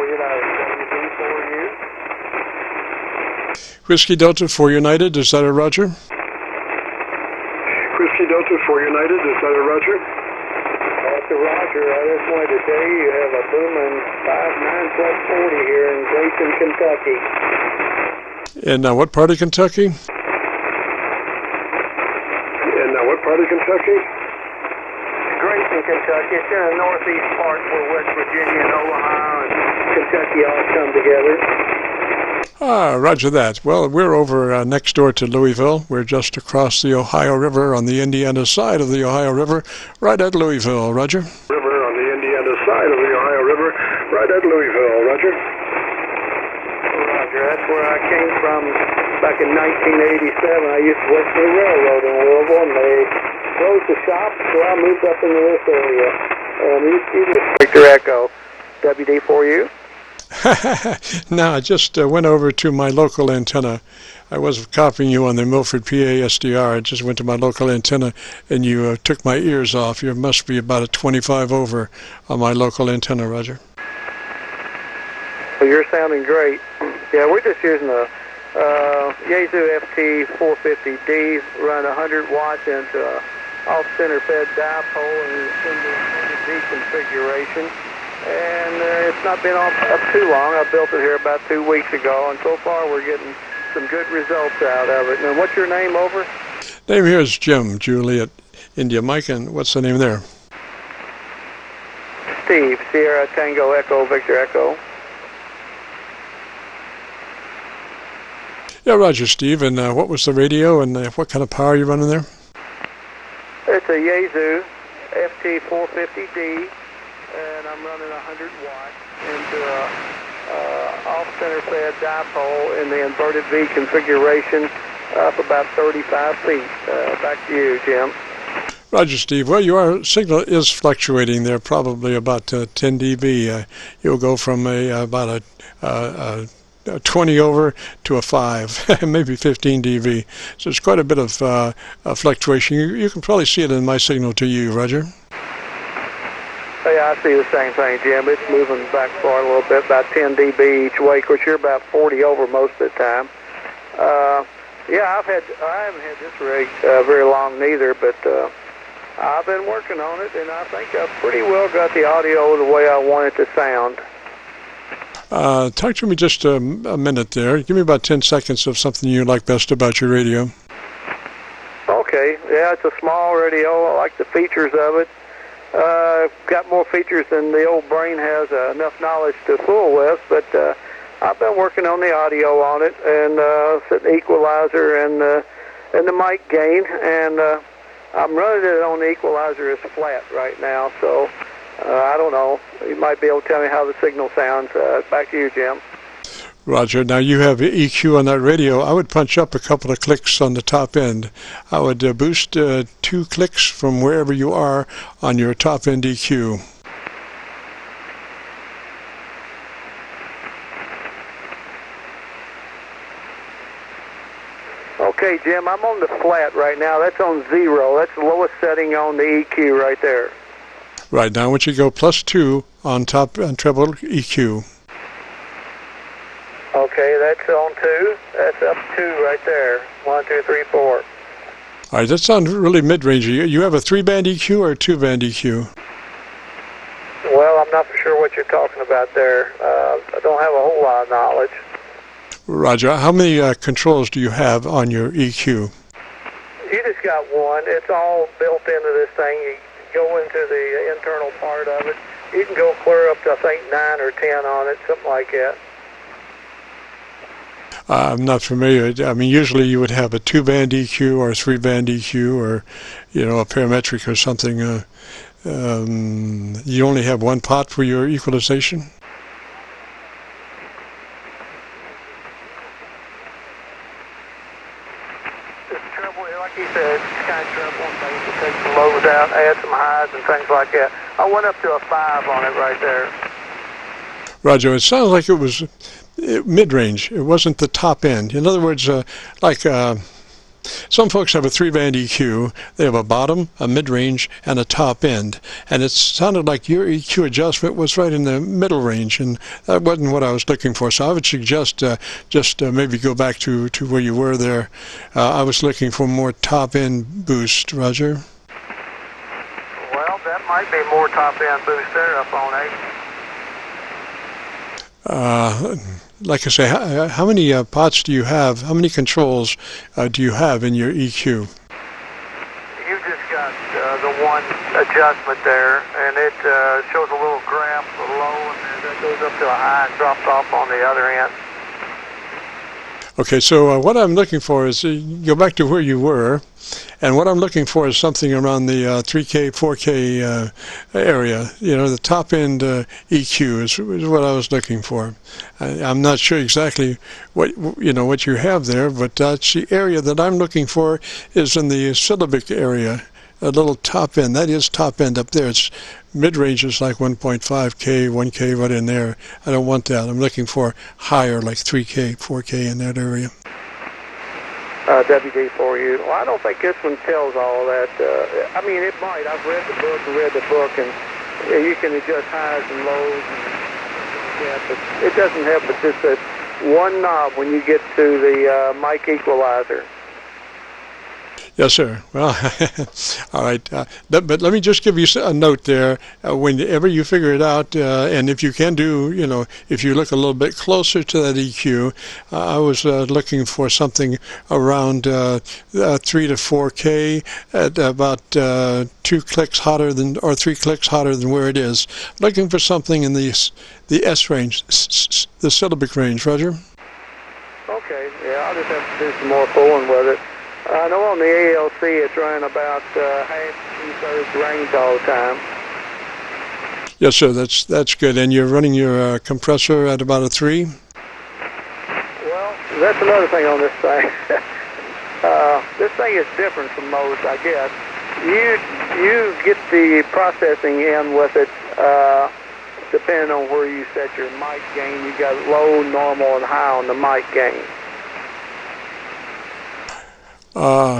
United, WD4U. Whiskey Delta 4 United, is that a Roger? Whiskey Delta 4 United, is that a Roger? That's a Roger. I just wanted to tell you have a booming 59+40 here in Grayson, Kentucky. And what part of Kentucky? Grayson, Kentucky. It's in the northeast part where West Virginia and Ohio and Kentucky all come together. Roger that. Well, we're over next door to Louisville. We're just across the Ohio River on the Indiana side of the Ohio River, right at Louisville. Roger. River on the Indiana side of the Ohio River, right at Louisville. Roger. Roger. That's where I came from back in 1987. I used to work for the railroad in Louisville, and they closed the shop, so I moved up into this area. Victor Echo, WD4U. Now, I just went over to my local antenna. I was copying you on the Milford, PA SDR. I just went to my local antenna, and you took my ears off. You must be about a 25 over on my local antenna, Roger. Well, you're sounding great. Yeah, we're just using a Yaesu FT-450D, run 100 watts into a off-center fed dipole in the V configuration. And it's not been up too long. I built it here about 2 weeks ago, and so far we're getting some good results out of it. And what's your name over? Name here is Jim, Juliet, India Mike, and what's the name there? Steve, Sierra Tango Echo, Victor Echo. Yeah, Roger, Steve. And what was the radio, and what kind of power are you running there? It's a Yaesu FT-450D. And I'm running 100 watts into a off-center fed dipole in the inverted V configuration up about 35 feet. Back to you, Jim. Roger, Steve. Well, your signal is fluctuating there, probably about 10 dB. You'll go from about a 20 over to a 5, maybe 15 dB. So it's quite a bit of fluctuation. You can probably see it in my signal to you, Roger. Yeah, I see the same thing, Jim. It's moving back far a little bit, about 10 dB each way. Of course, you're about 40 over most of the time. Yeah, I haven't had this rig very long neither, but I've been working on it, and I think I've pretty well got the audio the way I want it to sound. Talk to me just a minute there. Give me about 10 seconds of something you like best about your radio. Okay. Yeah, it's a small radio. I like the features of it. Got more features than the old brain has enough knowledge to fool with, but I've been working on the audio on it, and set the equalizer and the mic gain, and I'm running it on the equalizer as flat right now, so I don't know. You might be able to tell me how the signal sounds. Back to you, Jim. Roger. Now you have EQ on that radio. I would punch up a couple of clicks on the top end. I would boost 2 clicks from wherever you are on your top end EQ. Okay, Jim, I'm on the flat right now. That's on 0. That's the lowest setting on the EQ right there. Right. Now I want you to go +2 on top on treble EQ. Okay, that's on 2. That's up 2 right there. 1, 2, 3, 4. All right, that sounds really mid-range. You have a 3-band EQ or a 2-band EQ? Well, I'm not for sure what you're talking about there. I don't have a whole lot of knowledge. Roger. How many controls do you have on your EQ? You just got one. It's all built into this thing. You go into the internal part of it. You can go clear up to, I think, 9 or 10 on it, something like that. I'm not familiar. I mean, usually you would have a 2-band EQ or a 3-band EQ or, a parametric or something. You only have one pot for your equalization? It's treble, like you said, it's kind of treble and things to take the lows out, add some highs and things like that. I went up to a 5 on it right there. Roger, it sounds like it was mid-range. It wasn't the top end. In other words, like Some folks have a 3-band EQ. They have a bottom, a mid-range, and a top end. And it sounded like your EQ adjustment was right in the middle range, and that wasn't what I was looking for. So I would suggest just maybe go back to where you were there. I was looking for more top-end boost, Roger. Well, that might be more top-end boost there up on 8. Like I say, how many pots do you have? How many controls do you have in your EQ? You just got the one adjustment there, and it shows a little graph, a low, and then that goes up to a high and drops off on the other end. Okay, so what I'm looking for is go back to where you were, and what I'm looking for is something around the 3K, 4K area. You know, the top end EQ is what I was looking for. I'm not sure exactly what you have there, but that's the area that I'm looking for is in the syllabic area, a little top end. That is top end up there. It's mid-range is like 1.5K, 1K right in there. I don't want that. I'm looking for higher, like 3K, 4K in that area. WD4U. Well, I don't think this one tells all that. I mean, it might. I've read the book, and you can adjust highs and lows. Yeah, but it doesn't have but just that one knob when you get to the mic equalizer. Yes, sir. Well, all right. But let me just give you a note there. Whenever you figure it out, and if you can do, if you look a little bit closer to that EQ, I was looking for something around 3 to 4K at about 2 clicks hotter than, or 3 clicks hotter than where it is. Looking for something in the S range, the syllabic range, Roger. Okay. Yeah, I'll just have to do some more fooling with it. I know on the ALC it's running about half, 2/3 range all the time. Yes, sir. That's good. And you're running your compressor at about a 3? Well, that's another thing on this thing. This thing is different from most, I guess. You get the processing in with it depending on where you set your mic gain. You got low, normal, and high on the mic gain.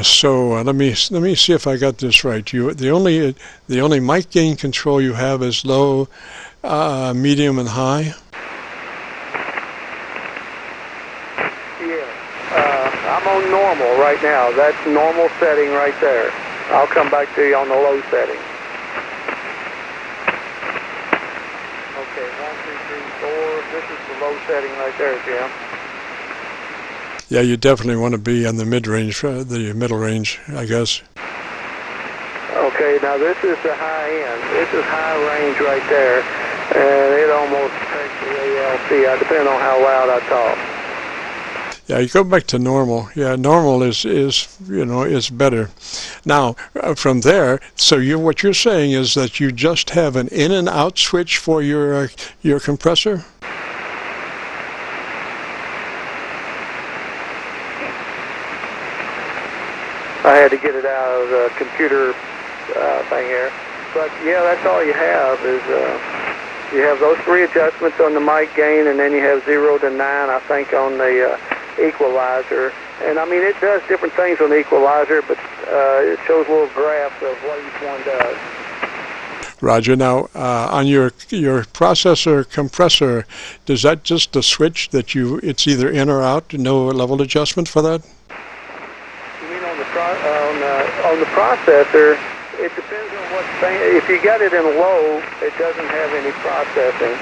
So let me see if I got this right. The only mic gain control you have is low, medium, and high. Yeah, I'm on normal right now. That's normal setting right there. I'll come back to you on the low setting. Okay, 1, 2, 3, 4. This is the low setting right there, Jim. Yeah, you definitely want to be in the mid-range, the middle range, I guess. Okay, now this is the high end. This is high range right there, and it almost takes the ALC, depending on how loud I talk. Yeah, you go back to normal. Yeah, normal is better. Now, from there, so what you're saying is that you just have an in and out switch for your compressor? I had to get it out of the computer thing here. But yeah, that's all you have is you have those 3 adjustments on the mic gain, and then you have 0 to 9, I think, on the equalizer. And I mean, it does different things on the equalizer, but it shows little graphs of what each one does. Roger. Now, on your processor compressor, does that just the switch that it's either in or out? No level adjustment for that? On the processor, it depends on what thing. If you got it in low, it doesn't have any processing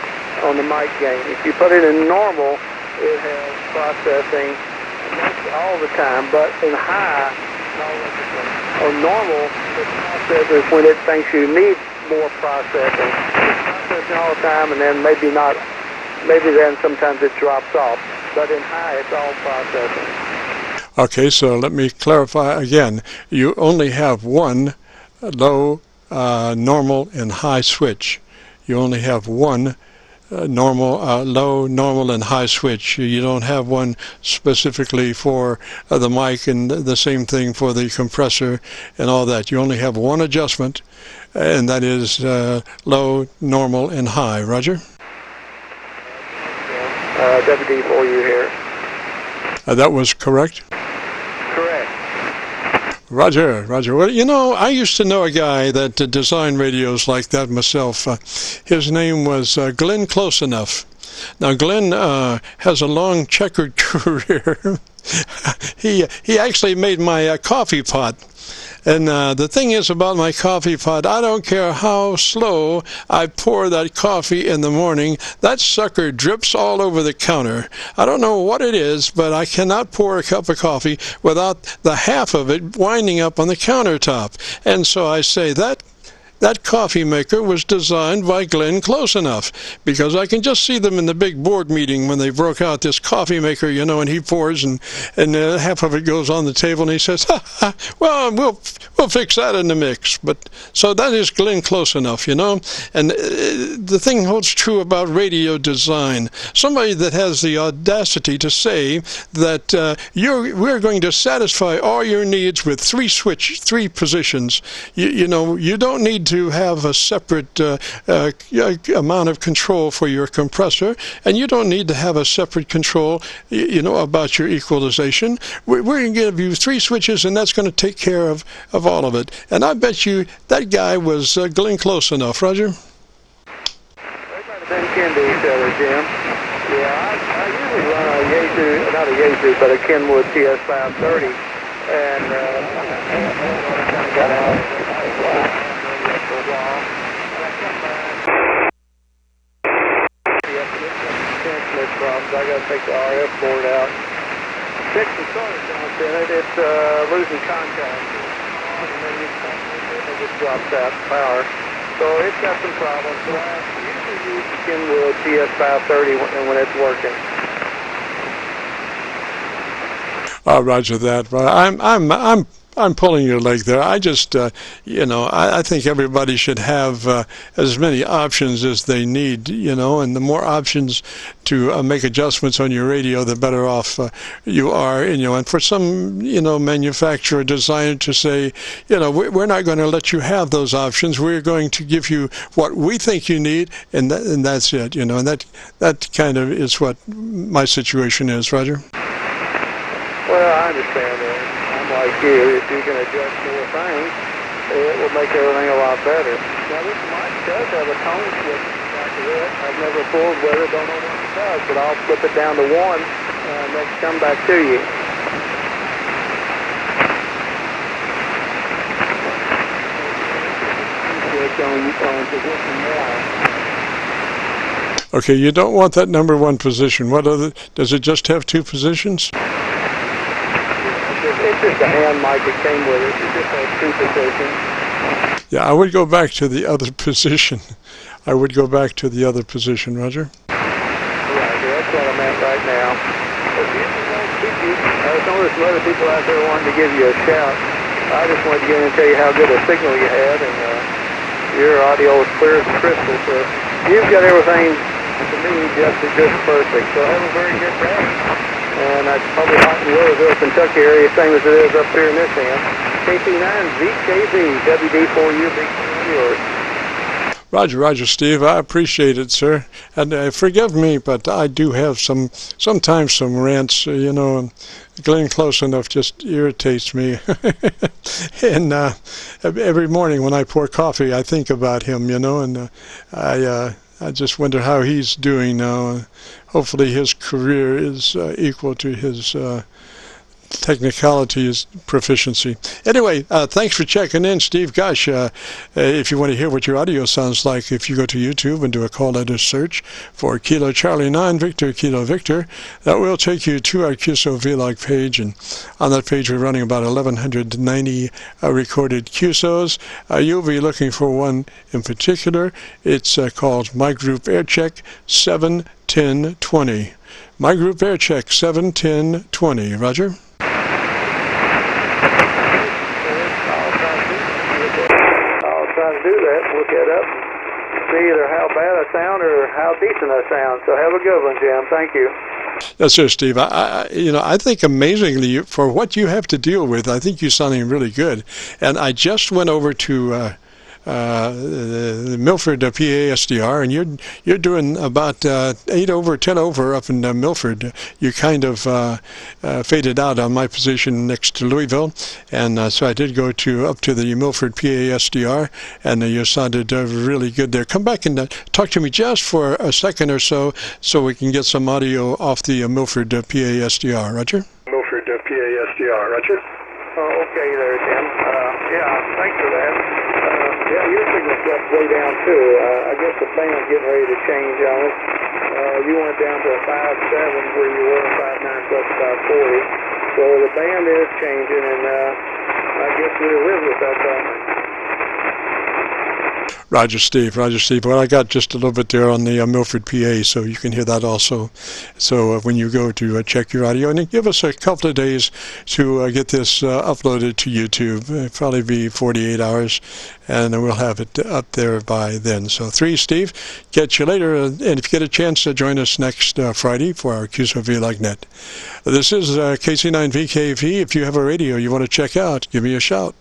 on the mic gain. If you put it in normal, it has processing all the time. But in high, on normal, it processes when it thinks you need more processing. It's processing all the time, and then maybe then sometimes it drops off. But in high, it's all processing. Okay, so let me clarify again. You only have one low, normal, and high switch. You only have one low, normal, and high switch. You don't have one specifically for the mic, and the same thing for the compressor and all that. You only have one adjustment, and that is low, normal, and high. Roger? WD4U here. That was correct? Correct. Roger, Roger. Well, you know, I used to know a guy that designed radios like that myself. His name was Glenn Close-Enough. Now, Glenn has a long checkered career. He actually made my coffee pot. And the thing is about my coffee pot, I don't care how slow I pour that coffee in the morning, that sucker drips all over the counter. I don't know what it is, but I cannot pour a cup of coffee without the half of it winding up on the countertop. And so I say that coffee maker was designed by Glenn Close-Enough, because I can just see them in the big board meeting when they broke out this coffee maker, you know, and he pours and half of it goes on the table and he says, well, we'll fix that in the mix. But so that is Glenn Close-Enough, you know. And the thing holds true about radio design. Somebody that has the audacity to say that we're going to satisfy all your needs with three positions. You know, you don't need to have a separate amount of control for your compressor, and you don't need to have a separate control, you know, about your equalization. We're going to give you 3 switches, and that's going to take care of all of it. And I bet you that guy was Glenn Close-Enough, Roger. They might have been kin to each other, Jim. Yeah, I usually run a Yaesu, not a Yaesu, but a Kenwood TS-530, and got out. I got to take the RF board out. Fix the starter sounds in it. It's losing contact. And then it just drops out power. So it's got some problems. So I usually use the Kenwood TS-530 when it's working. Roger that. Well, I'm pulling your leg there. I just, you know, I think everybody should have as many options as they need, you know, and the more options to make adjustments on your radio, the better off you are, you know. And for some, you know, manufacturer, designer to say, you know, we're not going to let you have those options. We're going to give you what we think you need, and that's it, you know. And that kind of is what my situation is, Roger. Well, I understand that. Like you, if you can adjust more things, it will make everything a lot better. Now this mic does have a tone switch back to it. I've never fooled with it, don't know what it does, but I'll flip it down to 1 next come back to you. Okay, you don't want that number 1 position. What other? Does it just have 2 positions? It's just a hand mic that came with it. It just has 2 positions. Yeah, I would go back to the other position. I would go back to the other position, Roger. Right, that's what I'm at right now. If you don't keep you, there's some other people out there wanting to give you a shout. I just wanted to get in and tell you how good a signal you had, and your audio was clear as crystal. So you've got everything, to me, just perfect. So have a very good day. And that's probably hot in Louisville, Kentucky area, same as it is up here in this end. KC9VKV, WD4U, big fan of yours. Roger, Steve. I appreciate it, sir. And forgive me, but I do have sometimes some rants, you know, and Glenn Close-Enough just irritates me. And every morning when I pour coffee, I think about him, you know, and I just wonder how he's doing now. Hopefully his career is equal to his technicality, his proficiency. Anyway, thanks for checking in, Steve. Gosh, if you want to hear what your audio sounds like, if you go to YouTube and do a call letter search for Kilo Charlie 9 Victor Kilo Victor, that will take you to our Qso-Vlog page, and on that page we're running about 1,190 recorded Qsos. You'll be looking for one in particular. It's called My Group Aircheck 71020. My Group Aircheck 71020. Roger? To do that, look it up, see either how bad I sound or how decent I sound. So have a good one, Jim. Thank you. Yes, sir, Steve. I think amazingly, for what you have to deal with, I think you're sounding really good. And I just went over to the Milford PA SDR, and you're doing about 8 over, 10 over up in Milford. You kind of faded out on my position next to Louisville, and so I did go up to the Milford PA SDR, and you sounded really good there. Come back and talk to me just for a second or so we can get some audio off the Milford PA SDR. Roger? Milford PA SDR, Roger. Oh, okay there, Tim. Yeah, thanks for that. Yeah, your signal got way down too. I guess the band's getting ready to change on us. You went down to a 5.7 where you were 5.9 plus 5.40. So the band is changing, and I guess we'll live with that, don't we? Roger, Steve. Well, I got just a little bit there on the Milford PA, so you can hear that also. So when you go to check your audio, and give us a couple of days to get this uploaded to YouTube. It'll probably be 48 hours, and we'll have it up there by then. So 3, Steve. Catch you later, and if you get a chance to join us next Friday for our Qso-Vlog net. This is KC9VKV. If you have a radio you want to check out, give me a shout.